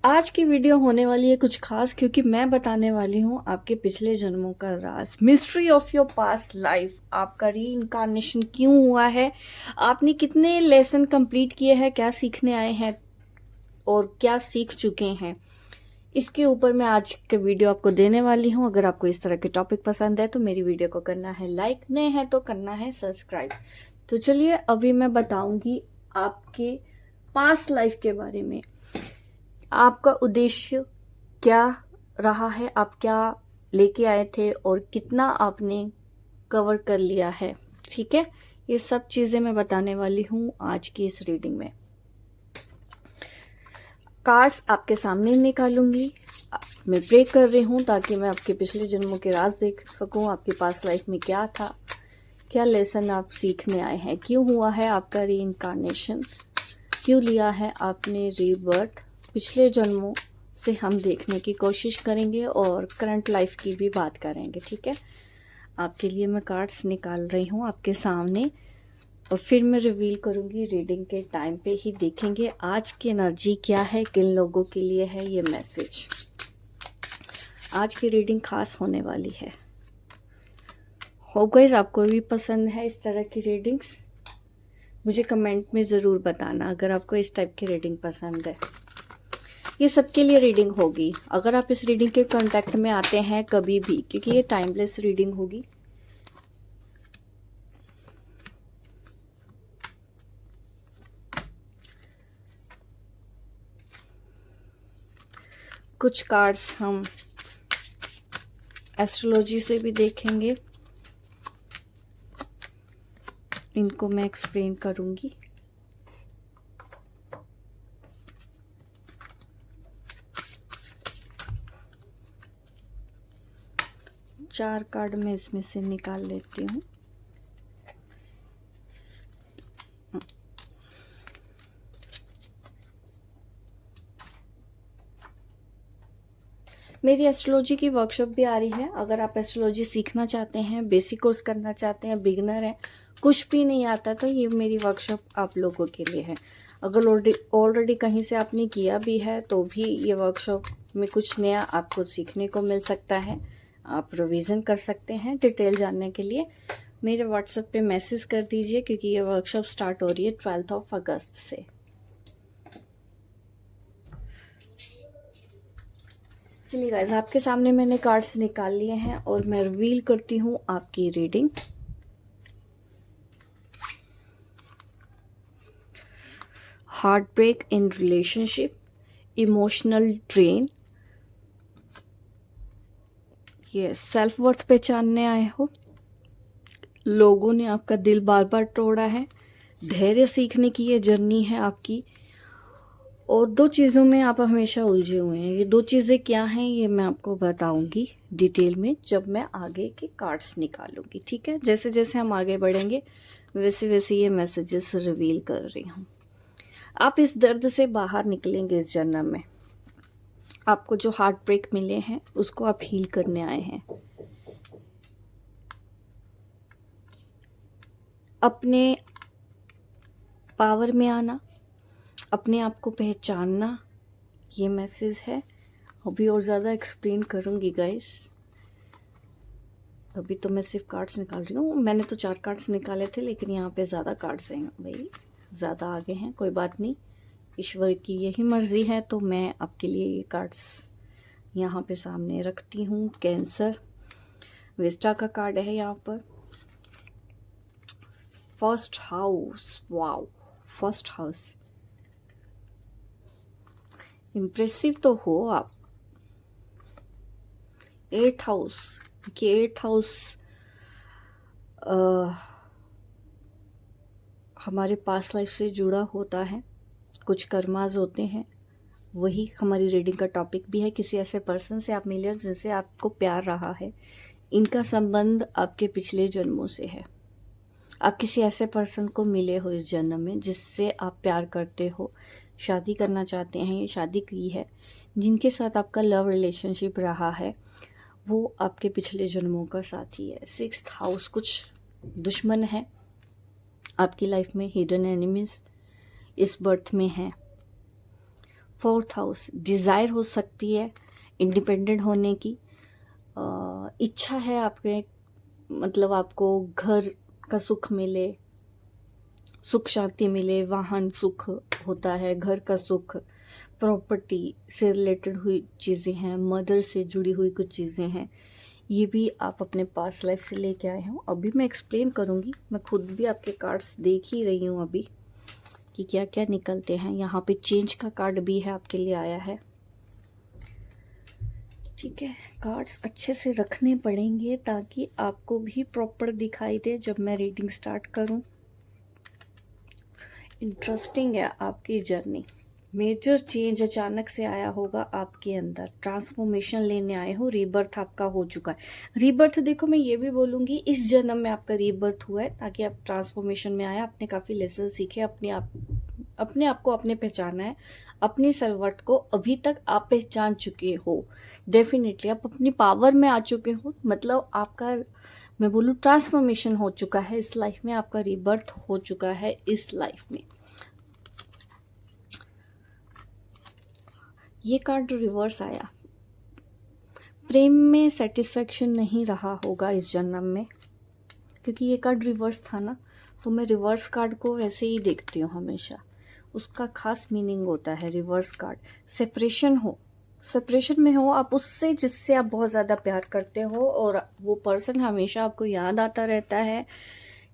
आज की वीडियो होने वाली है कुछ खास क्योंकि मैं बताने वाली हूँ आपके पिछले जन्मों का राज, mystery of your past life. आपका री इनकारनेशन क्यों हुआ है, आपने कितने लेसन कंप्लीट किए हैं, क्या सीखने आए हैं और क्या सीख चुके हैं, इसके ऊपर मैं आज के वीडियो आपको देने वाली हूँ। अगर आपको इस तरह के टॉपिक पसंद है तो मेरी वीडियो को करना है लाइक, नए हैं तो करना है सब्सक्राइब। तो चलिए अभी मैं बताऊंगी आपके पास्ट लाइफ के बारे में। आपका उद्देश्य क्या रहा है, आप क्या लेके आए थे और कितना आपने कवर कर लिया है। ठीक है, ये सब चीज़ें मैं बताने वाली हूँ आज की इस रीडिंग में। कार्ड्स आपके सामने निकालूंगी। मैं प्रे कर रही हूँ ताकि मैं आपके पिछले जन्मों के राज देख सकूँ, आपके पास लाइफ में क्या था, क्या लेसन आप सीखने आए हैं, क्यों हुआ है आपका री इनकारनेशन, क्यों लिया है आपने रीबर्थ। पिछले जन्मों से हम देखने की कोशिश करेंगे और करंट लाइफ की भी बात करेंगे। ठीक है, आपके लिए मैं कार्ड्स निकाल रही हूँ आपके सामने और फिर मैं रिवील करूँगी। रीडिंग के टाइम पे ही देखेंगे आज की एनर्जी क्या है, किन लोगों के लिए है ये मैसेज। आज की रीडिंग खास होने वाली है। होप गाइस आपको भी पसंद है इस तरह की रीडिंग्स, मुझे कमेंट में ज़रूर बताना अगर आपको इस टाइप की रीडिंग पसंद है। ये सबके लिए रीडिंग होगी अगर आप इस रीडिंग के कांटेक्ट में आते हैं कभी भी, क्योंकि ये टाइमलेस रीडिंग होगी। कुछ कार्ड्स हम एस्ट्रोलॉजी से भी देखेंगे, इनको मैं एक्सप्लेन करूंगी। चार कार्ड मैं इसमें से निकाल लेती हूँ। मेरी एस्ट्रोलॉजी की वर्कशॉप भी आ रही है। अगर आप एस्ट्रोलॉजी सीखना चाहते हैं, बेसिक कोर्स करना चाहते हैं, बिगनर हैं, कुछ भी नहीं आता, तो ये मेरी वर्कशॉप आप लोगों के लिए है। अगर ऑलरेडी कहीं से आपने किया भी है तो भी ये वर्कशॉप में कुछ नया आपको सीखने को मिल सकता है, आप रिवीजन कर सकते हैं। डिटेल जानने के लिए मेरे व्हाट्सएप पे मैसेज कर दीजिए क्योंकि ये वर्कशॉप स्टार्ट हो रही है 12 अगस्त से। चलिए गाइस, आपके सामने मैंने कार्ड्स निकाल लिए हैं और मैं रिवील करती हूँ आपकी reading. Heartbreak in relationship, emotional drain, ये सेल्फ वर्थ पहचानने आए हो, लोगों ने आपका दिल बार बार तोड़ा है, धैर्य सीखने की ये जर्नी है आपकी, और दो चीज़ों में आप हमेशा उलझे हुए हैं। ये दो चीज़ें क्या हैं ये मैं आपको बताऊंगी डिटेल में जब मैं आगे के कार्ड्स निकालूंगी। ठीक है, जैसे जैसे हम आगे बढ़ेंगे वैसे वैसे ये मैसेजेस रिवील कर रही हूँ। आप इस दर्द से बाहर निकलेंगे इस जन्म में। आपको जो हार्ट ब्रेक मिले हैं उसको आप हील करने आए हैं। अपने पावर में आना, अपने आप को पहचानना, ये मैसेज है। अभी और ज़्यादा एक्सप्लेन करूँगी गाइस, अभी तो मैं सिर्फ कार्ड्स निकाल रही हूँ। मैंने तो 4 कार्ड्स निकाले थे लेकिन यहाँ पे ज़्यादा कार्ड्स हैं भाई, ज़्यादा आगे हैं, कोई बात नहीं, ईश्वर की यही मर्ज़ी है। तो मैं आपके लिए ये कार्ड्स यहाँ पे सामने रखती हूँ। कैंसर, विस्टा का कार्ड है यहाँ पर। First house, wow, first house, impressive तो हो आप। 8th हाउस, कि 8th हाउस हमारे पास लाइफ से जुड़ा होता है, कुछ कर्माज होते हैं, वही हमारी रीडिंग का टॉपिक भी है। किसी ऐसे पर्सन से आप मिले जिनसे आपको प्यार रहा है, इनका संबंध आपके पिछले जन्मों से है। आप किसी ऐसे पर्सन को मिले हो इस जन्म में जिससे आप प्यार करते हो, शादी करना चाहते हैं या शादी की है, जिनके साथ आपका लव रिलेशनशिप रहा है, वो आपके पिछले जन्मों का साथी है। 6th हाउस, कुछ दुश्मन है आपकी लाइफ में, हिडन एनिमीज इस बर्थ में है। 4th हाउस, डिज़ायर हो सकती है इंडिपेंडेंट होने की, इच्छा है आपके, मतलब आपको घर का सुख मिले, सुख शांति मिले, वाहन सुख होता है, घर का सुख, प्रॉपर्टी से रिलेटेड हुई चीज़ें हैं, मदर से जुड़ी हुई कुछ चीज़ें हैं, ये भी आप अपने पास्ट लाइफ से लेके आए हो। अभी मैं एक्सप्लेन करूँगी, मैं खुद भी आपके कार्ड्स देख ही रही हूँ अभी कि क्या क्या निकलते हैं। यहाँ पे चेंज का कार्ड भी है, आपके लिए आया है। ठीक है, कार्ड्स अच्छे से रखने पड़ेंगे ताकि आपको भी प्रॉपर दिखाई दे जब मैं रीडिंग स्टार्ट करूँ। इंटरेस्टिंग है आपकी जर्नी, मेजर चेंज अचानक से आया होगा आपके अंदर, ट्रांसफॉर्मेशन लेने आए हो, रीबर्थ आपका हो चुका है। रीबर्थ देखो, मैं ये भी बोलूँगी इस जन्म में आपका रीबर्थ हुआ है ताकि आप ट्रांसफॉर्मेशन में आए, आपने काफ़ी लेसन सीखे, अपने आप को आपने पहचाना है, अपनी सेल्फ को अभी तक आप पहचान चुके हो। डेफिनेटली आप अपनी पावर में आ चुके हो, मतलब आपका, मैं बोलूँ ट्रांसफॉर्मेशन हो चुका है इस लाइफ में, आपका रीबर्थ हो चुका है इस लाइफ में। ये कार्ड रिवर्स आया, प्रेम में सेटिस्फेक्शन नहीं रहा होगा इस जन्म में, क्योंकि ये कार्ड रिवर्स था ना, तो मैं रिवर्स कार्ड को वैसे ही देखती हूँ हमेशा, उसका खास मीनिंग होता है रिवर्स कार्ड। सेपरेशन में हो आप उससे जिससे आप बहुत ज़्यादा प्यार करते हो, और वो पर्सन हमेशा आपको याद आता रहता है,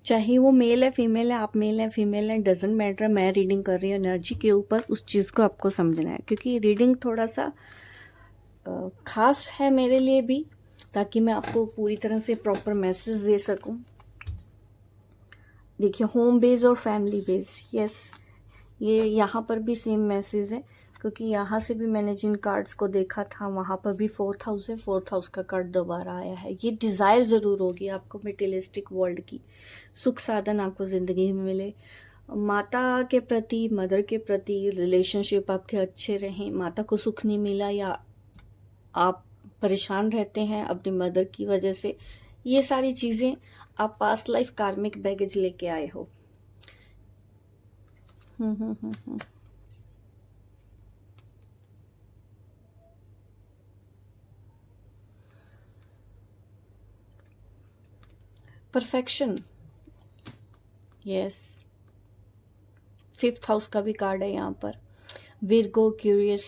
चाहे वो मेल है फीमेल है, आप मेल है फीमेल है, डजेंट मैटर। मैं रीडिंग कर रही हूँ एनर्जी के ऊपर, उस चीज़ को आपको समझना है, क्योंकि रीडिंग थोड़ा सा खास है मेरे लिए भी, ताकि मैं आपको पूरी तरह से प्रॉपर मैसेज दे सकूं। देखिए, होम बेस और फैमिली बेस, यस, ये यहाँ पर भी सेम मैसेज है, क्योंकि यहाँ से भी मैंने जिन कार्ड्स को देखा था वहाँ पर भी 4th हाउस है, 4th हाउस का कार्ड दोबारा आया है। ये डिज़ायर ज़रूर होगी आपको मटेरियलिस्टिक वर्ल्ड की, सुख साधन आपको ज़िंदगी में मिले, माता के प्रति, मदर के प्रति रिलेशनशिप आपके अच्छे रहें, माता को सुख नहीं मिला या आप परेशान रहते हैं अपनी मदर की वजह से, ये सारी चीज़ें आप पास्ट लाइफ कार्मिक बैगेज लेके आए हो। परफेक्शन, यस, 5th हाउस का भी कार्ड है यहाँ पर। विर्गो, क्यूरियस,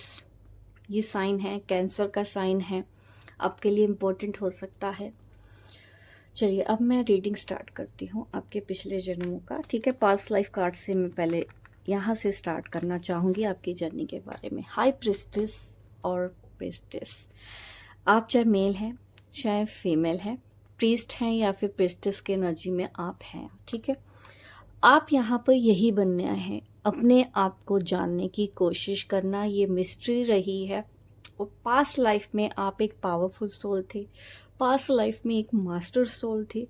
ये साइन है, कैंसर का साइन है, आपके लिए इम्पोर्टेंट हो सकता है। चलिए अब मैं रीडिंग स्टार्ट करती हूँ आपके पिछले जन्मों का। ठीक है, पास्ट लाइफ कार्ड से मैं पहले यहाँ से स्टार्ट करना चाहूँगी आपकी जर्नी के बारे में। हाई प्रिस्टेस और प्रिस्टेस, आप चाहे मेल हैं चाहे फीमेल हैं, प्रीस्ट हैं या फिर प्रिस्टेस के एनर्जी में आप हैं। ठीक है, आप यहाँ पर यही बनने आए हैं, अपने आप को जानने की कोशिश करना, ये मिस्ट्री रही है। और पास्ट लाइफ में आप एक पावरफुल सोल थे, पास्ट लाइफ में एक मास्टर सोल थे,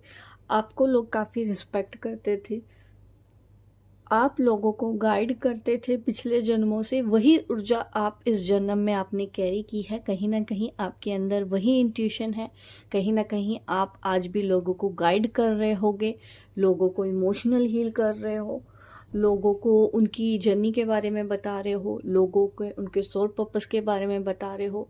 आपको लोग काफ़ी रिस्पेक्ट करते थे, आप लोगों को गाइड करते थे पिछले जन्मों से, वही ऊर्जा आप इस जन्म में आपने कैरी की है। कहीं ना कहीं आपके अंदर वही इंट्यूशन है, कहीं ना कहीं आप आज भी लोगों को गाइड कर रहे होगे, लोगों को इमोशनल हील कर रहे हो, लोगों को उनकी जर्नी के बारे में बता रहे हो, लोगों के उनके सोल पर्पस के बारे में बता रहे हो।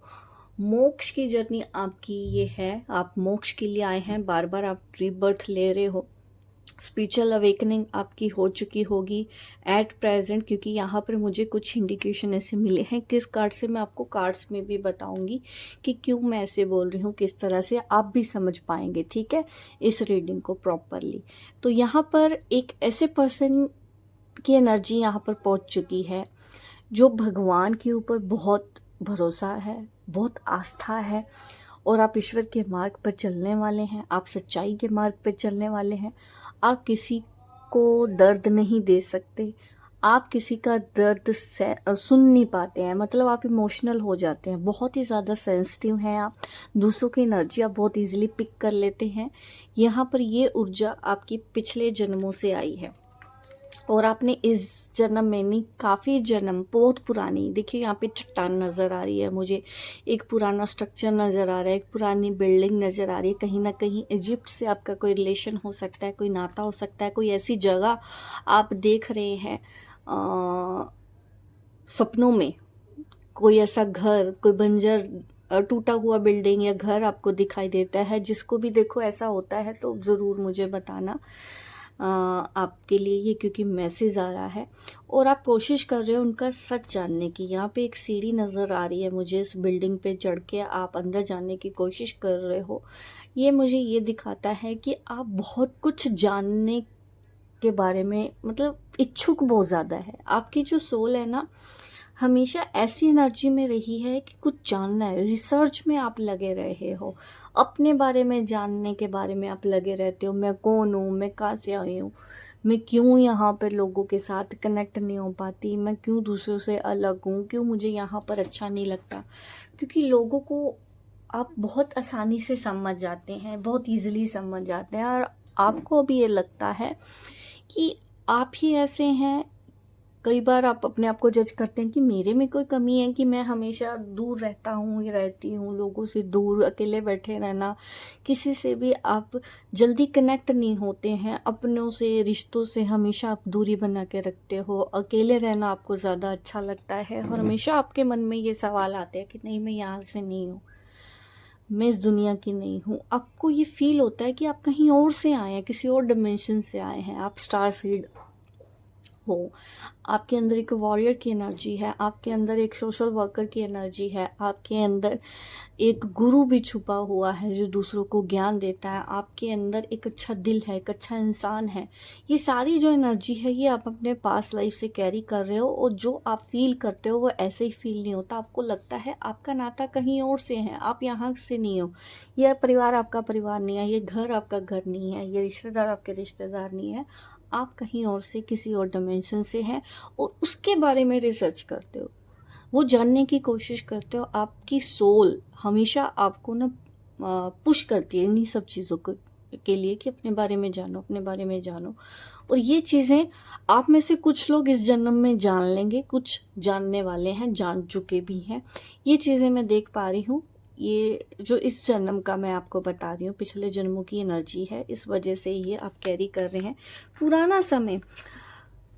मोक्ष की जर्नी आपकी ये है, आप मोक्ष के लिए आए हैं, बार बार आप रीबर्थ ले रहे हो, स्पिरिचुअल अवेकनिंग आपकी हो चुकी होगी एट प्रेजेंट, क्योंकि यहाँ पर मुझे कुछ इंडिकेशन ऐसे मिले हैं। किस कार्ड से मैं आपको कार्ड्स में भी बताऊंगी कि क्यों मैं ऐसे बोल रही हूँ, किस तरह से आप भी समझ पाएंगे। ठीक है, इस रीडिंग को प्रॉपरली। तो यहाँ पर एक ऐसे पर्सन की एनर्जी यहाँ पर पहुँच चुकी है जो भगवान के ऊपर बहुत भरोसा है, बहुत आस्था है, और आप ईश्वर के मार्ग पर चलने वाले हैं, आप सच्चाई के मार्ग पर चलने वाले हैं। आप किसी को दर्द नहीं दे सकते, आप किसी का दर्द सुन नहीं पाते हैं, मतलब आप इमोशनल हो जाते हैं, बहुत ही ज़्यादा सेंसिटिव हैं आप, दूसरों की एनर्जी आप बहुत इजीली पिक कर लेते हैं। यहाँ पर ये ऊर्जा आपकी पिछले जन्मों से आई है, और आपने इस जन्म में नहीं, काफ़ी जन्म, बहुत पुरानी, देखिए यहाँ पे चट्टान नज़र आ रही है मुझे, एक पुराना स्ट्रक्चर नज़र आ रहा है, एक पुरानी बिल्डिंग नज़र आ रही है, कहीं ना कहीं इजिप्ट से आपका कोई रिलेशन हो सकता है, कोई नाता हो सकता है, कोई ऐसी जगह आप देख रहे हैं सपनों में, कोई ऐसा घर, कोई बंजर टूटा हुआ बिल्डिंग या घर आपको दिखाई देता है, जिसको भी देखो ऐसा होता है तो ज़रूर मुझे बताना। आपके लिए ये क्योंकि मैसेज आ रहा है और आप कोशिश कर रहे हो उनका सच जानने की। यहाँ पे एक सीढ़ी नज़र आ रही है मुझे, इस बिल्डिंग पे चढ़ के आप अंदर जाने की कोशिश कर रहे हो। ये मुझे ये दिखाता है कि आप बहुत कुछ जानने के बारे में, मतलब इच्छुक बहुत ज़्यादा है। आपकी जो सोल है ना, हमेशा ऐसी एनर्जी में रही है कि कुछ जानना है, रिसर्च में आप लगे रहे हो, अपने बारे में जानने के बारे में आप लगे रहते हो। मैं कौन हूँ, मैं कहाँ से आई हूँ, मैं क्यों यहाँ पर लोगों के साथ कनेक्ट नहीं हो पाती, मैं क्यों दूसरों से अलग हूँ, क्यों मुझे यहाँ पर अच्छा नहीं लगता। क्योंकि लोगों को आप बहुत आसानी से समझ जाते हैं, बहुत ईजिली समझ जाते हैं, और आपको भी ये लगता है कि आप ही ऐसे हैं। कई बार आप अपने आप को जज करते हैं कि मेरे में कोई कमी है कि मैं हमेशा दूर रहता हूँ या रहती हूँ, लोगों से दूर, अकेले बैठे रहना, किसी से भी आप जल्दी कनेक्ट नहीं होते हैं, अपनों से, रिश्तों से हमेशा आप दूरी बना के रखते हो, अकेले रहना आपको ज़्यादा अच्छा लगता है, और हमेशा आपके मन में ये सवाल आते हैं कि नहीं, मैं यहाँ से नहीं हूँ, मैं इस दुनिया की नहीं हूँ। आपको ये फील होता है कि आप कहीं और से आए हैं, किसी और डिमेंशन से आए हैं, आप स्टार सीड हो। आपके अंदर एक वॉरियर की एनर्जी है, आपके अंदर एक सोशल वर्कर की एनर्जी है, आपके अंदर एक गुरु भी छुपा हुआ है जो दूसरों को ज्ञान देता है, आपके अंदर एक अच्छा दिल है, एक अच्छा इंसान है। ये सारी जो एनर्जी है ये आप अपने पास्ट लाइफ से कैरी कर रहे हो, और जो आप फील करते हो वो ऐसे ही फील नहीं होता। आपको लगता है आपका नाता कहीं और से है, आप यहाँ से नहीं हो, यह परिवार आपका परिवार नहीं है, ये घर आपका घर नहीं है, ये रिश्तेदार आपके रिश्तेदार नहीं है, आप कहीं और से, किसी और डिमेंशन से हैं, और उसके बारे में रिसर्च करते हो, वो जानने की कोशिश करते हो। आपकी सोल हमेशा आपको ना पुश करती है इन्हीं सब चीज़ों के लिए कि अपने बारे में जानो, अपने बारे में जानो। और ये चीज़ें आप में से कुछ लोग इस जन्म में जान लेंगे, कुछ जानने वाले हैं, जान चुके भी हैं। ये चीज़ें मैं देख पा रही हूँ। ये जो इस जन्म का मैं आपको बता रही हूँ, पिछले जन्मों की एनर्जी है, इस वजह से ये आप कैरी कर रहे हैं। पुराना समय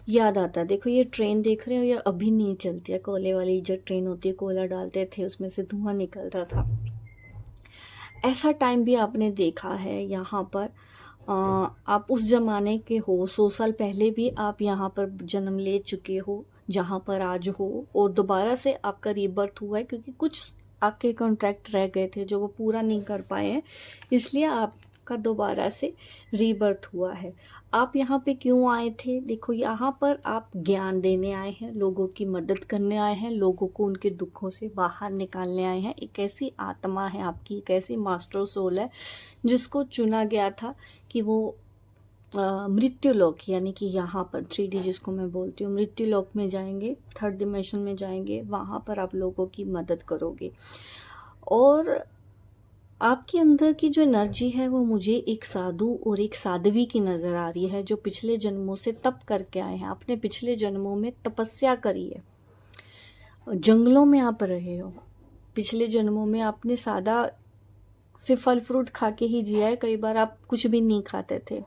याद आता है। देखो ये ट्रेन देख रहे हो, ये अभी नहीं चलती है, कोयले वाली जो ट्रेन होती है, कोयला डालते थे उसमें से धुआं निकलता था। ऐसा टाइम भी आपने देखा है यहाँ पर। आप उस ज़माने के हो, 100 साल पहले भी आप यहाँ पर जन्म ले चुके हो जहाँ पर आज हो, और दोबारा से आपका रीबर्थ हुआ है, क्योंकि कुछ आपके कॉन्ट्रैक्ट रह गए थे जो वो पूरा नहीं कर पाए हैं, इसलिए आपका दोबारा से रीबर्थ हुआ है। आप यहाँ पे क्यों आए थे? देखो यहाँ पर आप ज्ञान देने आए हैं, लोगों की मदद करने आए हैं, लोगों को उनके दुखों से बाहर निकालने आए हैं। एक ऐसी आत्मा है आपकी, एक ऐसी मास्टर सोल है जिसको चुना गया था कि वो मृत्यु लोक, यानी कि यहाँ पर 3D जिसको मैं बोलती हूँ, मृत्यु लोक में जाएंगे, थर्ड डिमेंशन में जाएंगे, वहाँ पर आप लोगों की मदद करोगे। और आपके अंदर की जो एनर्जी है वो मुझे एक साधु और एक साध्वी की नज़र आ रही है, जो पिछले जन्मों से तप करके आए हैं। आपने पिछले जन्मों में तपस्या करी है, जंगलों में आप रहे हो, पिछले जन्मों में आपने सादा से फल फ्रूट खा के ही जिया है, कई बार आप कुछ भी नहीं खाते थे।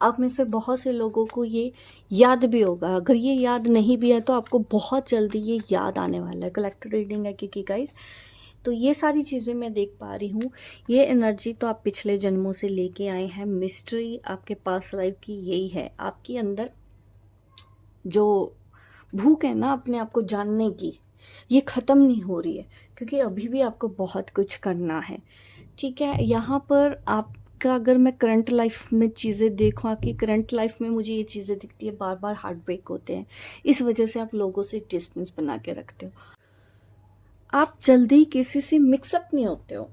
आप में से बहुत से लोगों को ये याद भी होगा, अगर ये याद नहीं भी है तो आपको बहुत जल्दी ये याद आने वाला है। कलेक्टर रीडिंग है क्योंकि गाइस, तो ये सारी चीज़ें मैं देख पा रही हूँ। ये एनर्जी तो आप पिछले जन्मों से लेके आए हैं। मिस्ट्री आपके पास लाइफ की यही है, आपके अंदर जो भूख है ना अपने आप को जानने की, ये ख़त्म नहीं हो रही है, क्योंकि अभी भी आपको बहुत कुछ करना है। ठीक है, यहाँ पर आपका अगर मैं करंट लाइफ में चीज़ें देखूँ, आपकी करंट लाइफ में मुझे ये चीज़ें दिखती है, बार बार हार्ट ब्रेक होते हैं, इस वजह से आप लोगों से डिस्टेंस बना के रखते हो। आप जल्दी किसी से मिक्सअप नहीं होते हो।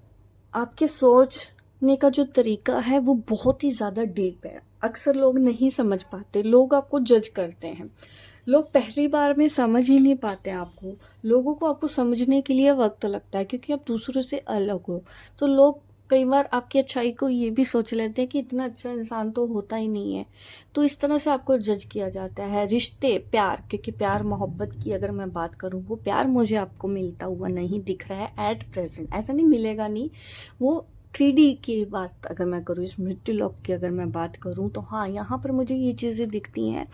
आपके सोचने का जो तरीका है वो बहुत ही ज़्यादा डीप है, अक्सर लोग नहीं समझ पाते, लोग आपको जज करते हैं, लोग पहली बार में समझ ही नहीं पाते आपको, लोगों को आपको समझने के लिए वक्त लगता है, क्योंकि आप दूसरों से अलग हो। तो लोग कई बार आपकी अच्छाई को ये भी सोच लेते हैं कि इतना अच्छा इंसान तो होता ही नहीं है, तो इस तरह से आपको जज किया जाता है। रिश्ते, प्यार, क्योंकि प्यार मोहब्बत की अगर मैं बात करूँ, वो प्यार मुझे आपको मिलता हुआ नहीं दिख रहा है एट प्रेजेंट, ऐसा नहीं मिलेगा नहीं, वो 3D की बात अगर मैं करूँ, इस मृत्यु लोक की अगर मैं बात करूँ, तो हाँ, यहाँ पर मुझे ये चीज़ें दिखती हैं।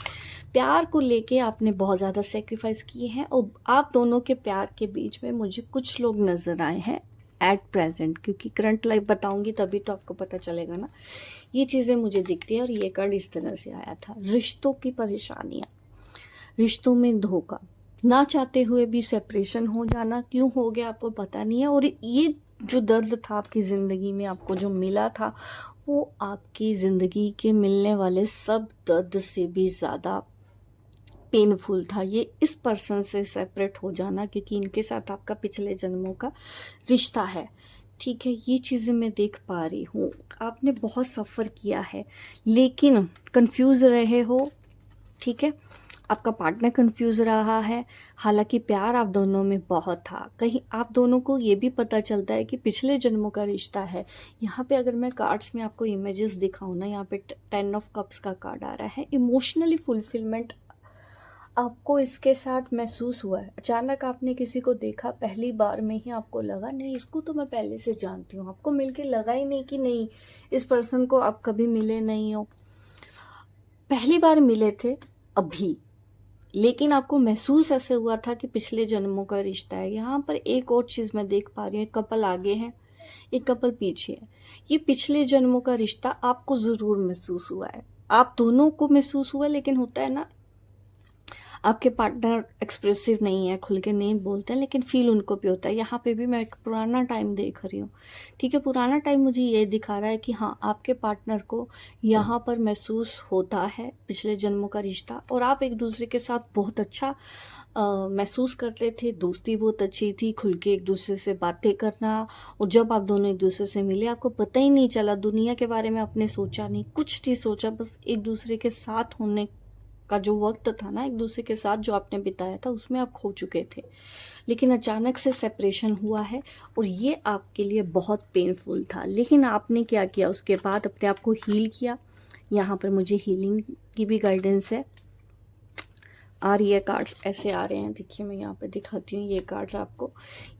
प्यार को लेके आपने बहुत ज़्यादा सेक्रीफाइस किए हैं और आप दोनों के प्यार के बीच में मुझे कुछ लोग नज़र आए हैं एट प्रेजेंट, क्योंकि करंट लाइफ बताऊंगी तभी तो आपको पता चलेगा ना। ये चीज़ें मुझे दिखती है और ये कार्ड इस तरह से आया था। रिश्तों की परेशानियाँ, रिश्तों में धोखा, ना चाहते हुए भी सेपरेशन हो जाना, क्यों हो गया आपको पता नहीं है। और ये जो दर्द था आपकी ज़िंदगी में, आपको जो मिला था, वो आपकी ज़िंदगी के मिलने वाले सब दर्द से भी ज़्यादा पेनफुल था। ये इस पर्सन से सेपरेट हो जाना, क्योंकि इनके साथ आपका पिछले जन्मों का रिश्ता है। ठीक है, ये चीज़ें मैं देख पा रही हूँ। आपने बहुत सफ़र किया है लेकिन कंफ्यूज रहे हो। ठीक है, आपका पार्टनर कंफ्यूज रहा है। हालांकि प्यार आप दोनों में बहुत था। कहीं आप दोनों को ये भी पता चलता है कि पिछले जन्मों का रिश्ता है। यहाँ पे अगर मैं कार्ड्स में आपको इमेजेस दिखाऊँ ना, यहाँ पे 10 ऑफ कप्स का कार्ड आ रहा है। इमोशनली फुलफिलमेंट आपको इसके साथ महसूस हुआ है। अचानक आपने किसी को देखा, पहली बार में ही आपको लगा नहीं, इसको तो मैं पहले से जानती हूँ। आपको मिलके लगा ही नहीं कि नहीं, इस पर्सन को आप कभी मिले नहीं हो, पहली बार मिले थे अभी, लेकिन आपको महसूस ऐसे हुआ था कि पिछले जन्मों का रिश्ता है। यहाँ पर एक और चीज़ मैं देख पा रही हूँ, एक कपल आगे है, एक कपल पीछे है। ये पिछले जन्मों का रिश्ता आपको ज़रूर महसूस हुआ है, आप दोनों को महसूस हुआ। लेकिन होता है ना, आपके पार्टनर एक्सप्रेसिव नहीं है, खुल के नहीं बोलते हैं, लेकिन फील उनको भी होता है। यहाँ पे भी मैं एक पुराना टाइम देख रही हूँ। ठीक है, पुराना टाइम मुझे ये दिखा रहा है कि हाँ, आपके पार्टनर को यहाँ पर महसूस होता है पिछले जन्मों का रिश्ता, और आप एक दूसरे के साथ बहुत अच्छा महसूस करते थे। दोस्ती बहुत अच्छी थी, खुल के एक दूसरे से बातें करना। और जब आप दोनों एक दूसरे से मिले, आपको पता ही नहीं चला, दुनिया के बारे में आपने सोचा नहीं, कुछ नहीं सोचा, बस एक दूसरे के साथ होने का जो वक्त था ना, एक दूसरे के साथ जो आपने बिताया था, उसमें आप खो चुके थे। लेकिन अचानक से सेपरेशन हुआ है और ये आपके लिए बहुत पेनफुल था। लेकिन आपने क्या किया, उसके बाद अपने आप को हील किया। यहाँ पर मुझे हीलिंग की भी गाइडेंस है। आ रही है, कार्ड्स ऐसे आ रहे हैं। देखिए, मैं यहाँ पे दिखाती हूँ ये कार्ड्स आपको।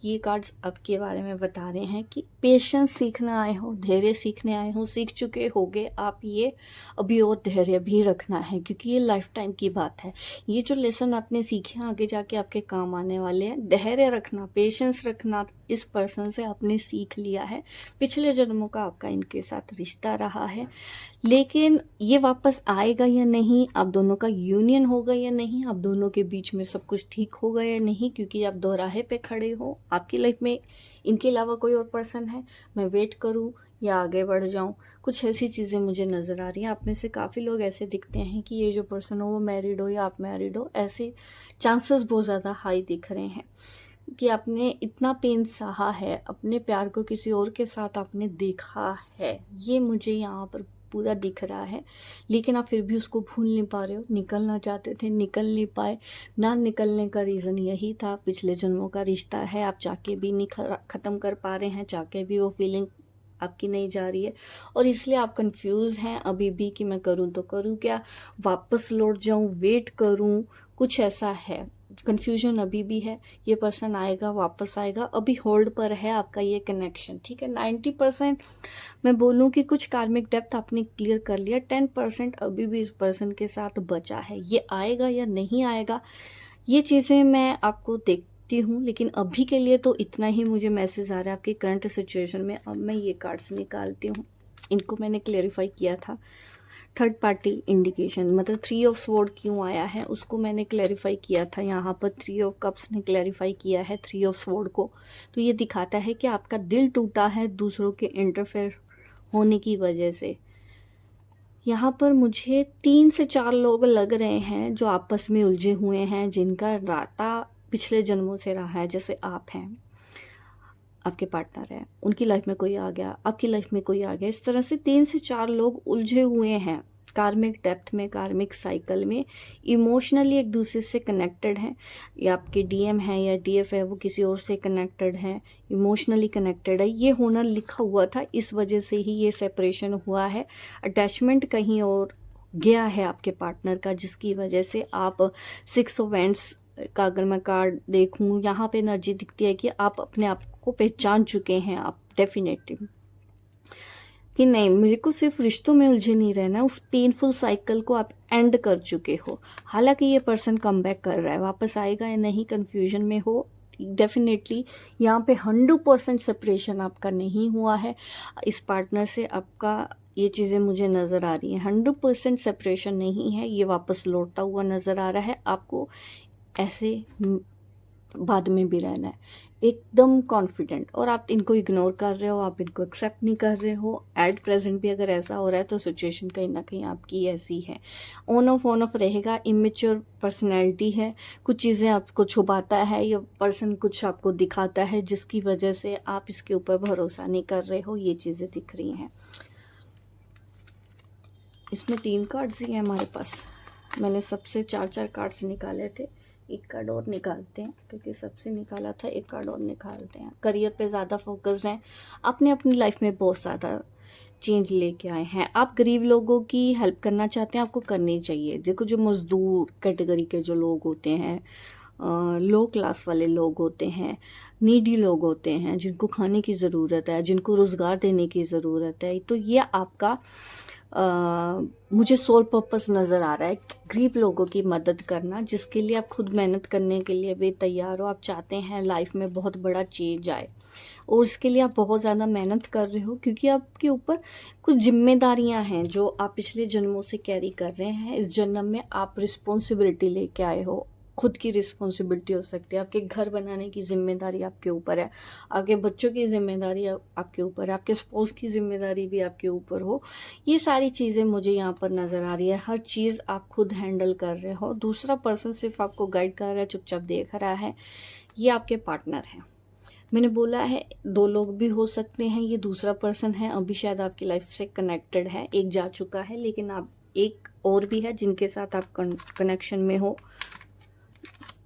ये कार्ड्स आपके बारे में बता रहे हैं कि पेशेंस सीखने आए हो, धैर्य सीखने आए हो, सीख चुके होगे आप ये, अभी और धैर्य भी रखना है, क्योंकि ये लाइफ टाइम की बात है। ये जो लेसन आपने सीखे आगे जाके आपके काम आने वाले हैं। धैर्य रखना, पेशेंस रखना, इस पर्सन से आपने सीख लिया है। पिछले जन्मों का आपका इनके साथ रिश्ता रहा है, लेकिन ये वापस आएगा या नहीं, आप दोनों का यूनियन होगा या नहीं, आप दोनों के बीच में सब कुछ ठीक होगा या नहीं, क्योंकि आप दोराहे पे खड़े हो। आपकी लाइफ में इनके अलावा कोई और पर्सन है, मैं वेट करूं या आगे बढ़ जाऊं, कुछ ऐसी चीज़ें मुझे नज़र आ रही हैं। आप में से काफ़ी लोग ऐसे दिखते हैं कि ये जो पर्सन हो वो मैरिड हो या आप मैरिड हो, ऐसे चांसेस बहुत ज़्यादा हाई दिख रहे हैं कि आपने इतना पेन सहा है, अपने प्यार को किसी और के साथ आपने देखा है, ये मुझे यहाँ पर पूरा दिख रहा है। लेकिन आप फिर भी उसको भूल नहीं पा रहे हो। निकलना चाहते थे, निकल नहीं पाए। ना निकलने का रीज़न यही था, पिछले जन्मों का रिश्ता है, आप चाह के भी नहीं ख़त्म कर पा रहे हैं, चाह के भी वो फीलिंग आपकी नहीं जा रही है, और इसलिए आप कंफ्यूज हैं अभी भी कि मैं करूं तो करूं क्या, वापस लौट जाऊं, वेट करूं, कुछ ऐसा है। कन्फ्यूजन अभी भी है। ये पर्सन आएगा, वापस आएगा, अभी होल्ड पर है आपका ये कनेक्शन। ठीक है, 90% मैं बोलूँ कि कुछ कार्मिक डेप्थ आपने क्लियर कर लिया, 10% अभी भी इस पर्सन के साथ बचा है। ये आएगा या नहीं आएगा, ये चीज़ें मैं आपको देखती हूँ, लेकिन अभी के लिए तो इतना ही मुझे मैसेज आ रहा है आपकी करंट सिचुएशन में। अब मैं ये कार्ड्स निकालती हूँ, इनको मैंने क्लेरिफाई किया था। थर्ड पार्टी इंडिकेशन, मतलब 3 ऑफ स्वॉर्ड क्यों आया है उसको मैंने क्लैरिफाई किया था। यहाँ पर 3 ऑफ कप्स ने क्लैरिफाई किया है 3 ऑफ स्वॉर्ड को। तो ये दिखाता है कि आपका दिल टूटा है दूसरों के इंटरफेयर होने की वजह से। यहाँ पर मुझे 3 से 4 लोग लग रहे हैं जो आपस में उलझे हुए हैं, जिनका राता पिछले जन्मों से रहा है। जैसे आप हैं, आपके पार्टनर है, उनकी लाइफ में कोई आ गया, आपकी लाइफ में कोई आ गया। इस तरह से 3 से 4 लोग उलझे हुए हैं कार्मिक डेप्थ में, कार्मिक साइकिल में, इमोशनली एक दूसरे से कनेक्टेड हैं। या आपके डीएम है या डीएफ है, वो किसी और से कनेक्टेड है, इमोशनली कनेक्टेड है। ये होना लिखा हुआ था, इस वजह से ही ये सेपरेशन हुआ है। अटैचमेंट कहीं और गया है आपके पार्टनर का, जिसकी वजह से आप 6 ऑफ वैंड्स का अगर मैं कार्ड देखूं, यहाँ पे एनर्जी दिखती है कि आप अपने आप को पहचान चुके हैं। आप डेफिनेटली कि नहीं, मेरे को सिर्फ रिश्तों में उलझे नहीं रहना है, उस पेनफुल साइकिल को आप एंड कर चुके हो। हालांकि ये पर्सन कम बैक कर रहा है, वापस आएगा या नहीं कन्फ्यूजन में हो। डेफिनेटली यहाँ पे 100% सेपरेशन आपका नहीं हुआ है इस पार्टनर से, आपका ये चीज़ें मुझे नज़र आ रही हैं। 100% सेपरेशन नहीं है, ये वापस लौटता हुआ नज़र आ रहा है आपको। ऐसे बाद में भी रहना है एकदम कॉन्फिडेंट, और आप इनको इग्नोर कर रहे हो, आप इनको एक्सेप्ट नहीं कर रहे हो। एट प्रेजेंट भी अगर ऐसा हो रहा है तो सिचुएशन कहीं ना कहीं आपकी ऐसी है। ऑन ऑफ रहेगा। इमेच्योर पर्सनैलिटी है, कुछ चीज़ें आपको छुपाता है, या पर्सन कुछ आपको दिखाता है जिसकी वजह से आप इसके ऊपर भरोसा नहीं कर रहे हो। ये चीज़ें दिख रही हैं। इसमें 3 कार्ड्स ही हैं हमारे पास। मैंने सबसे 4 कार्ड्स निकाले थे, एक कार्ड और निकालते हैं क्योंकि सबसे निकाला था, एक कार्ड और निकालते हैं। करियर पे ज़्यादा फोकस्ड हैं, आपने अपनी लाइफ में बहुत ज़्यादा चेंज लेके आए हैं। आप गरीब लोगों की हेल्प करना चाहते हैं, आपको करनी चाहिए। देखो, जो मज़दूर कैटेगरी के जो लोग होते हैं, लो क्लास वाले लोग होते हैं, नीडी लोग होते हैं, जिनको खाने की ज़रूरत है, जिनको रोज़गार देने की ज़रूरत है, तो ये आपका मुझे सोल पर्पस नज़र आ रहा है। गरीब लोगों की मदद करना, जिसके लिए आप खुद मेहनत करने के लिए भी तैयार हो। आप चाहते हैं लाइफ में बहुत बड़ा चेंज आए, और इसके लिए आप बहुत ज़्यादा मेहनत कर रहे हो, क्योंकि आपके ऊपर कुछ जिम्मेदारियां हैं जो आप पिछले जन्मों से कैरी कर रहे हैं। इस जन्म में आप रिस्पॉन्सिबिलिटी लेके आए हो। खुद की रिस्पॉन्सिबिलिटी हो सकती है, आपके घर बनाने की जिम्मेदारी आपके ऊपर है, आपके बच्चों की जिम्मेदारी आपके ऊपर है, आपके स्पोर्ट्स की जिम्मेदारी भी आपके ऊपर हो। ये सारी चीज़ें मुझे यहाँ पर नज़र आ रही है। हर चीज़ आप खुद हैंडल कर रहे हो, दूसरा पर्सन सिर्फ आपको गाइड कर रहा है, चुपचाप देख रहा है। ये आपके पार्टनर हैं। मैंने बोला है 2 लोग भी हो सकते हैं, ये दूसरा पर्सन है, अभी शायद आपकी लाइफ से कनेक्टेड है, एक जा चुका है, लेकिन आप एक और भी है जिनके साथ आप कनेक्शन में हो,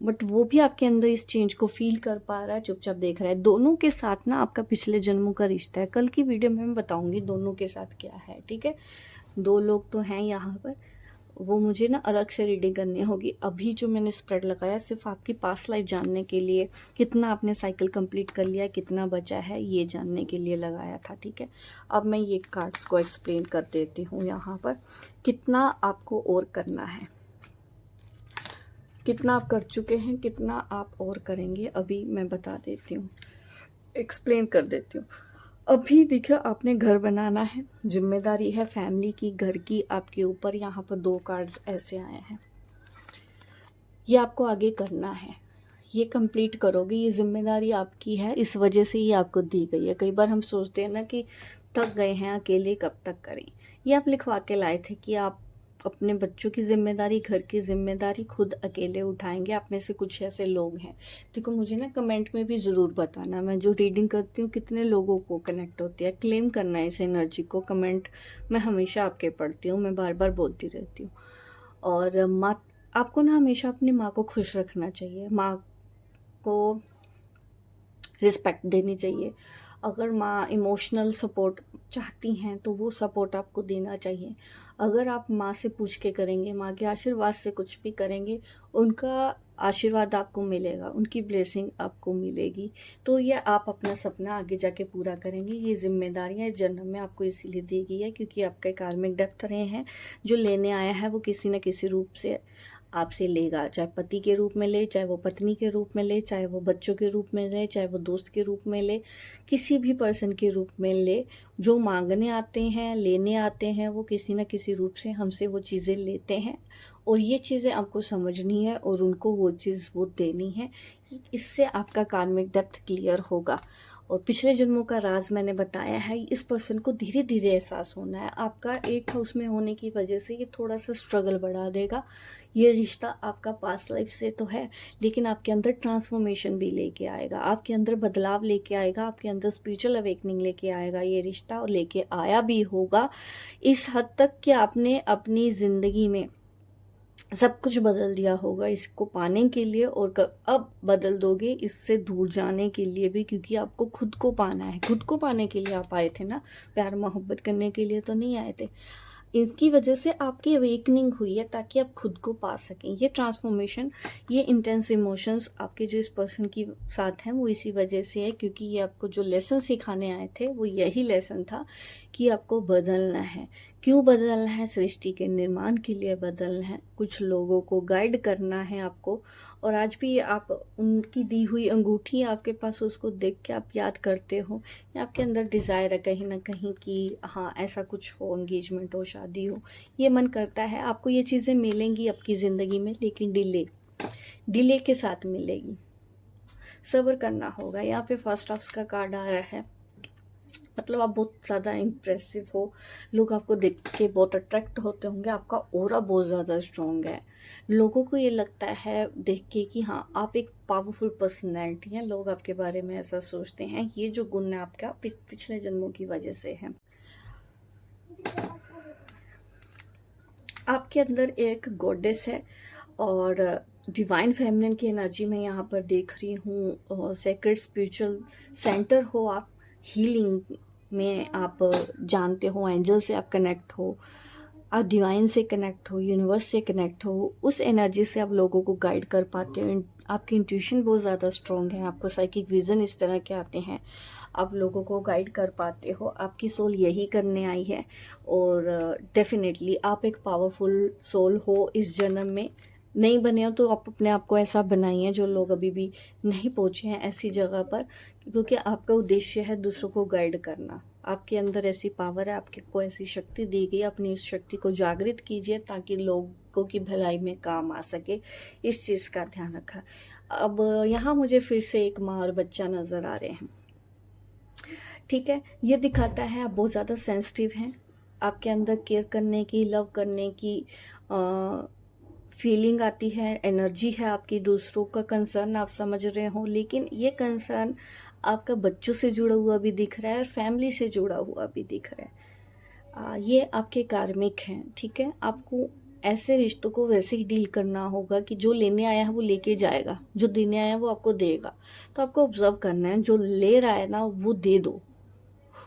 बट वो भी आपके अंदर इस चेंज को फील कर पा रहा है, चुपचाप देख रहा है। दोनों के साथ ना आपका पिछले जन्मों का रिश्ता है। कल की वीडियो में मैं बताऊंगी दोनों के साथ क्या है, ठीक है। 2 लोग तो हैं यहाँ पर, वो मुझे ना अलग से रीडिंग करनी होगी। अभी जो मैंने स्प्रेड लगाया सिर्फ आपकी पास्ट लाइफ जानने के लिए, कितना आपने साइकिल कंप्लीट कर लिया, कितना बचा है, ये जानने के लिए लगाया था, ठीक है। अब मैं ये कार्ड्स को एक्सप्लेन कर देती हूँ यहाँ पर, कितना आपको और करना है, कितना आप कर चुके हैं, कितना आप और करेंगे, अभी मैं बता देती हूँ, एक्सप्लेन कर देती हूँ। अभी देखिए, आपने घर बनाना है, जिम्मेदारी है फैमिली की, घर की आपके ऊपर। यहाँ पर 2 कार्ड्स ऐसे आए हैं, ये आपको आगे करना है, ये कंप्लीट करोगे, ये जिम्मेदारी आपकी है, इस वजह से ये आपको दी गई है। कई बार हम सोचते हैं ना कि थक गए हैं, अकेले कब तक करें। ये आप लिखवा के लाए थे कि आप अपने बच्चों की जिम्मेदारी, घर की जिम्मेदारी खुद अकेले उठाएंगे। आप में से कुछ ऐसे लोग हैं, देखो मुझे ना कमेंट में भी ज़रूर बताना, मैं जो रीडिंग करती हूँ कितने लोगों को कनेक्ट होती है। क्लेम करना है इस एनर्जी को। कमेंट मैं हमेशा आपके पढ़ती हूँ, मैं बार बार बोलती रहती हूँ। और माँ, आपको ना हमेशा अपनी माँ को खुश रखना चाहिए, माँ को रिस्पेक्ट देनी चाहिए। अगर माँ इमोशनल सपोर्ट चाहती हैं तो वो सपोर्ट आपको देना चाहिए। अगर आप माँ से पूछ के करेंगे, माँ के आशीर्वाद से कुछ भी करेंगे, उनका आशीर्वाद आपको मिलेगा, उनकी ब्लेसिंग आपको मिलेगी। तो ये आप अपना सपना आगे जाके पूरा करेंगे। ये जिम्मेदारियाँ इस जन्म में आपको इसीलिए दी गई है क्योंकि आपके कार्मिक डेप्थ रहे हैं। जो लेने आया है वो किसी न किसी रूप से आपसे लेगा, चाहे पति के रूप में ले, चाहे वो पत्नी के रूप में ले, चाहे वो बच्चों के रूप में ले, चाहे वो दोस्त के रूप में ले, किसी भी पर्सन के रूप में ले। जो मांगने आते हैं, लेने आते हैं, वो किसी न किसी रूप से हमसे वो चीज़ें लेते हैं, और ये चीज़ें आपको समझनी है और उनको वो चीज़ वो देनी है। इससे आपका कार्मिक डेप्थ क्लियर होगा। और पिछले जन्मों का राज मैंने बताया है, इस पर्सन को धीरे धीरे एहसास होना है। आपका 8th हाउस में होने की वजह से ये थोड़ा सा स्ट्रगल बढ़ा देगा। ये रिश्ता आपका पास्ट लाइफ से तो है, लेकिन आपके अंदर ट्रांसफॉर्मेशन भी लेके आएगा, आपके अंदर बदलाव लेके आएगा, आपके अंदर स्पिरिचुअल अवेकनिंग लेके आएगा ये रिश्ता, और लेके आया भी होगा इस हद तक कि आपने अपनी ज़िंदगी में सब कुछ बदल दिया होगा इसको पाने के लिए, और अब बदल दोगे इससे दूर जाने के लिए भी, क्योंकि आपको खुद को पाना है। खुद को पाने के लिए आप आए थे ना, प्यार मोहब्बत करने के लिए तो नहीं आए थे। इनकी वजह से आपकी अवेकनिंग हुई है ताकि आप खुद को पा सकें। ये ट्रांसफॉर्मेशन, ये इंटेंस इमोशंस आपके जो इस पर्सन की साथ हैं वो इसी वजह से है, क्योंकि ये आपको जो लेसन सिखाने आए थे वो यही लेसन था कि आपको बदलना है। क्यों बदलना है? सृष्टि के निर्माण के लिए बदलना है, कुछ लोगों को गाइड करना है आपको। और आज भी आप उनकी दी हुई अंगूठी आपके पास, उसको देख के आप याद करते हो, या आपके अंदर डिज़ायर है कहीं ना कहीं कि हाँ ऐसा कुछ हो, एंगेजमेंट हो, शादी हो, ये मन करता है। आपको ये चीज़ें मिलेंगी आपकी ज़िंदगी में, लेकिन डिले के साथ मिलेगी, सब्र करना होगा। यहाँ पे फर्स्ट ऑफ का कार्ड आ रहा है, मतलब आप बहुत ज़्यादा इम्प्रेसिव हो, लोग आपको देख के बहुत अट्रैक्ट होते होंगे, आपका ऑरा बहुत ज़्यादा स्ट्रॉन्ग है। लोगों को ये लगता है देख के कि हाँ आप एक पावरफुल पर्सनैलिटी हैं, लोग आपके बारे में ऐसा सोचते हैं। ये जो गुण है आपका पिछले जन्मों की वजह से है। आपके अंदर एक गॉडेस है और डिवाइन फेमिनिन की एनर्जी में यहाँ पर देख रही हूँ। सेक्रेट स्पिरिचुअल सेंटर हो आप, हीलिंग में आप जानते हो, एंजल से आप कनेक्ट हो, आप डिवाइन से कनेक्ट हो, यूनिवर्स से कनेक्ट हो, उस एनर्जी से आप लोगों को गाइड कर पाते हो। आपकी इंट्यूशन बहुत ज़्यादा स्ट्रॉन्ग है, आपको साइकिक विजन इस तरह के आते हैं, आप लोगों को गाइड कर पाते हो। आपकी सोल यही करने आई है और डेफिनेटली आप एक पावरफुल सोल हो। इस जन्म में नहीं बने हो तो आप अपने आप को ऐसा बनाइए, जो लोग अभी भी नहीं पहुँचे हैं ऐसी जगह पर, क्योंकि आपका उद्देश्य है दूसरों को गाइड करना। आपके अंदर ऐसी पावर है, आपके को ऐसी शक्ति दी गई, अपनी उस शक्ति को जागृत कीजिए ताकि लोगों की भलाई में काम आ सके। इस चीज़ का ध्यान रखा। अब यहाँ मुझे फिर से एक माँ और बच्चा नज़र आ रहे हैं, ठीक है। ये दिखाता है आप बहुत ज़्यादा सेंसिटिव हैं, आपके अंदर केयर करने की, लव करने की फीलिंग आती है, एनर्जी है आपकी, दूसरों का कंसर्न आप समझ रहे हो, लेकिन ये कंसर्न आपका बच्चों से जुड़ा हुआ भी दिख रहा है और फैमिली से जुड़ा हुआ भी दिख रहा है। ये आपके कार्मिक हैं, ठीक है। आपको ऐसे रिश्तों को वैसे ही डील करना होगा कि जो लेने आया है वो लेके जाएगा, जो देने आया है वो आपको देगा। तो आपको ऑब्जर्व करना है, जो ले रहा है ना वो दे दो,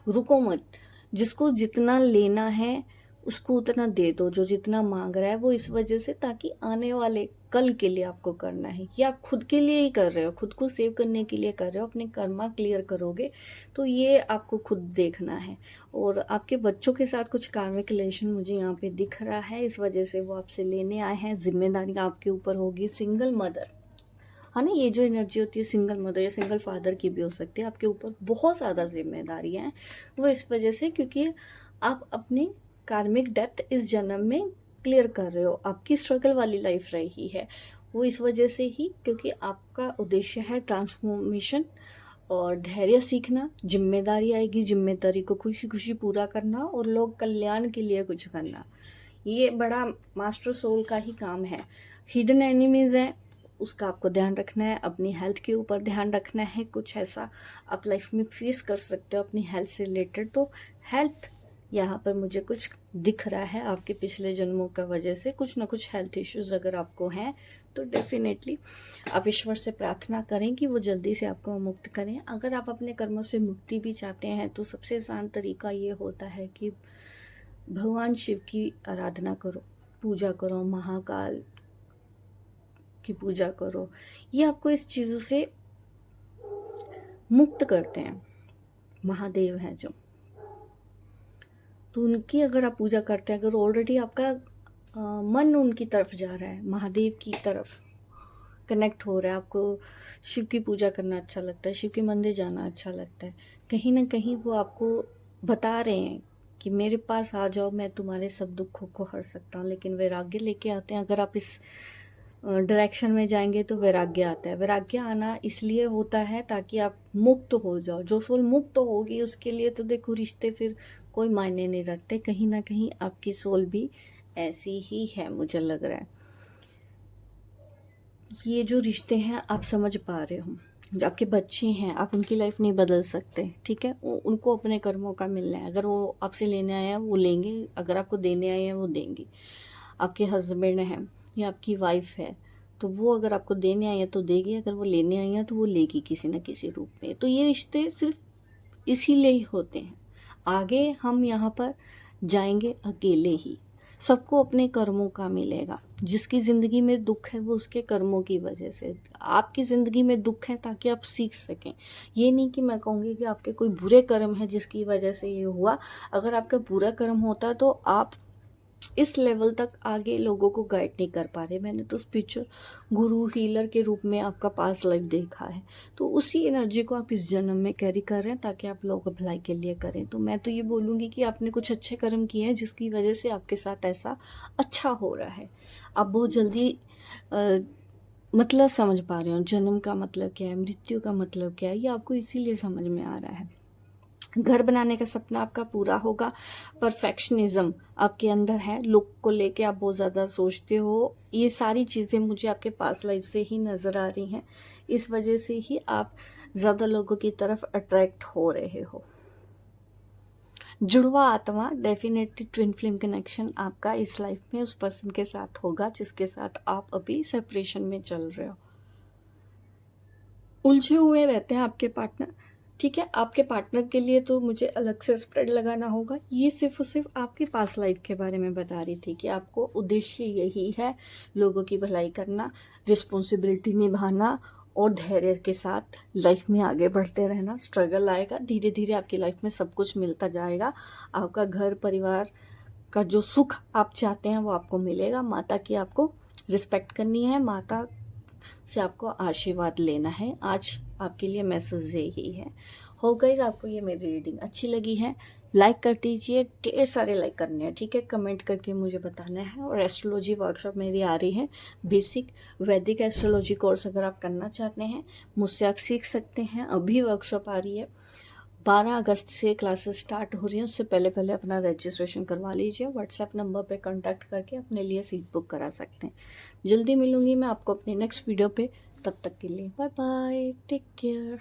रुको मत। जिसको जितना लेना है उसको उतना दे दो, जो जितना मांग रहा है वो इस वजह से, ताकि आने वाले कल के लिए आपको करना है, या आप खुद के लिए ही कर रहे हो, खुद को सेव करने के लिए कर रहे हो, अपने कर्मा क्लियर करोगे, तो ये आपको खुद देखना है। और आपके बच्चों के साथ कुछ कार्मिक रिलेशन मुझे यहाँ पे दिख रहा है, इस वजह से वो आपसे लेने आए हैं। जिम्मेदारी आपके ऊपर होगी। सिंगल मदर, है ना, ये जो एनर्जी होती है सिंगल मदर या सिंगल फादर की भी हो सकती है, आपके ऊपर बहुत ज़्यादा जिम्मेदारियाँ हैं। वो इस वजह से क्योंकि आप अपनी कार्मिक डेप्थ इस जन्म में क्लियर कर रहे हो, आपकी स्ट्रगल वाली लाइफ रही है वो इस वजह से ही, क्योंकि आपका उद्देश्य है ट्रांसफॉर्मेशन और धैर्य सीखना। जिम्मेदारी आएगी, जिम्मेदारी को खुशी खुशी पूरा करना और लोग कल्याण के लिए कुछ करना, ये बड़ा मास्टर सोल का ही काम है। हिडन एनिमीज़ हैं, उसका आपको ध्यान रखना है। अपनी हेल्थ के ऊपर ध्यान रखना है, कुछ ऐसा आप लाइफ में फेस कर सकते हो अपनी हेल्थ से रिलेटेड। तो हेल्थ यहाँ पर मुझे कुछ दिख रहा है, आपके पिछले जन्मों का वजह से कुछ ना कुछ हेल्थ इश्यूज अगर आपको हैं तो डेफिनेटली आप ईश्वर से प्रार्थना करें कि वो जल्दी से आपको मुक्त करें। अगर आप अपने कर्मों से मुक्ति भी चाहते हैं तो सबसे आसान तरीका ये होता है कि भगवान शिव की आराधना करो, पूजा करो, महाकाल की पूजा करो। ये आपको इस चीज़ों से मुक्त करते हैं। महादेव हैं जो, तो उनकी अगर आप पूजा करते हैं, अगर ऑलरेडी आपका मन उनकी तरफ जा रहा है, महादेव की तरफ कनेक्ट हो रहा है, आपको शिव की पूजा करना अच्छा लगता है, शिव के मंदिर जाना अच्छा लगता है, कहीं ना कहीं वो आपको बता रहे हैं कि मेरे पास आ जाओ, मैं तुम्हारे सब दुखों को हर सकता हूँ। लेकिन वैराग्य लेके आते हैं। अगर आप इस डायरेक्शन में जाएंगे तो वैराग्य आता है। वैराग्य आना इसलिए होता है ताकि आप मुक्त हो जाओ। जो सोल मुक्त होगी उसके लिए तो देखो रिश्ते फिर कोई मायने नहीं रखते। कहीं ना कहीं आपकी सोल भी ऐसी ही है, मुझे लग रहा है। ये जो रिश्ते हैं आप समझ पा रहे हो, जो आपके बच्चे हैं आप उनकी लाइफ नहीं बदल सकते, ठीक है। उनको अपने कर्मों का मिलना है। अगर वो आपसे लेने आए हैं वो लेंगे, अगर आपको देने आए हैं वो देंगे। आपके हस्बैंड हैं या आपकी वाइफ है तो वो अगर आपको देने आई है तो देगी, अगर वो लेने आई है तो वो लेगी किसी न किसी रूप में। तो ये रिश्ते सिर्फ इसीलिए ही होते हैं। आगे हम यहाँ पर जाएंगे अकेले ही। सबको अपने कर्मों का मिलेगा। जिसकी ज़िंदगी में दुख है वो उसके कर्मों की वजह से। आपकी ज़िंदगी में दुख है ताकि आप सीख सकें। ये नहीं कि मैं कहूँगी कि आपके कोई बुरे कर्म है जिसकी वजह से ये हुआ। अगर आपका बुरा कर्म होता तो आप इस लेवल तक आगे लोगों को गाइड नहीं कर पा रहे। मैंने तो स्पिरिचुअल गुरु हीलर के रूप में आपका पास्ट लाइफ देखा है, तो उसी एनर्जी को आप इस जन्म में कैरी कर रहे हैं ताकि आप लोगों को भलाई के लिए करें। तो मैं तो ये बोलूँगी कि आपने कुछ अच्छे कर्म किए हैं जिसकी वजह से आपके साथ ऐसा अच्छा हो रहा है। आप बहुत जल्दी मतलब समझ पा रहे हो जन्म का मतलब क्या है, मृत्यु का मतलब क्या है, ये आपको इसीलिए समझ में आ रहा है। घर बनाने का सपना आपका पूरा होगा। परफेक्शनिज्म आपके अंदर है, लुक को लेके आप बहुत ज़्यादा सोचते हो। ये सारी चीज़ें मुझे आपके पास लाइफ से ही नज़र आ रही हैं। इस वजह से ही आप ज़्यादा लोगों की तरफ अट्रैक्ट हो रहे हो। जुड़वा आत्मा डेफिनेटली ट्विन फ्लेम कनेक्शन आपका इस लाइफ में उस पर्सन के साथ होगा जिसके साथ आप अभी सेपरेशन में चल रहे हो। उलझे हुए रहते हैं आपके पार्टनर, ठीक है। आपके पार्टनर के लिए तो मुझे अलग से स्प्रेड लगाना होगा। ये सिर्फ और सिर्फ आपकी पास्ट लाइफ के बारे में बता रही थी कि आपको उद्देश्य यही है, लोगों की भलाई करना, रिस्पॉन्सिबिलिटी निभाना और धैर्य के साथ लाइफ में आगे बढ़ते रहना। स्ट्रगल आएगा, धीरे धीरे आपकी लाइफ में सब कुछ मिलता जाएगा। आपका घर परिवार का जो सुख आप चाहते हैं वो आपको मिलेगा। माता की आपको रिस्पेक्ट करनी है, माता से आपको आशीर्वाद लेना है। आज आपके लिए मैसेज यही है। हो गाइस, आपको ये मेरी रीडिंग अच्छी लगी है, लाइक कर दीजिए, ढेर सारे लाइक करने हैं, ठीक है। कमेंट करके मुझे बताना है। और एस्ट्रोलॉजी वर्कशॉप मेरी आ रही है, बेसिक वैदिक एस्ट्रोलॉजी कोर्स अगर आप करना चाहते हैं मुझसे आप सीख सकते हैं। अभी वर्कशॉप आ रही है, 12 अगस्त से क्लासेस स्टार्ट हो रही हैं। उससे पहले पहले अपना रजिस्ट्रेशन करवा लीजिए। व्हाट्सएप नंबर पे कांटेक्ट करके अपने लिए सीट बुक करा सकते हैं। जल्दी मिलूंगी मैं आपको अपनी नेक्स्ट वीडियो पे। तब तक के लिए बाय बाय, टेक केयर।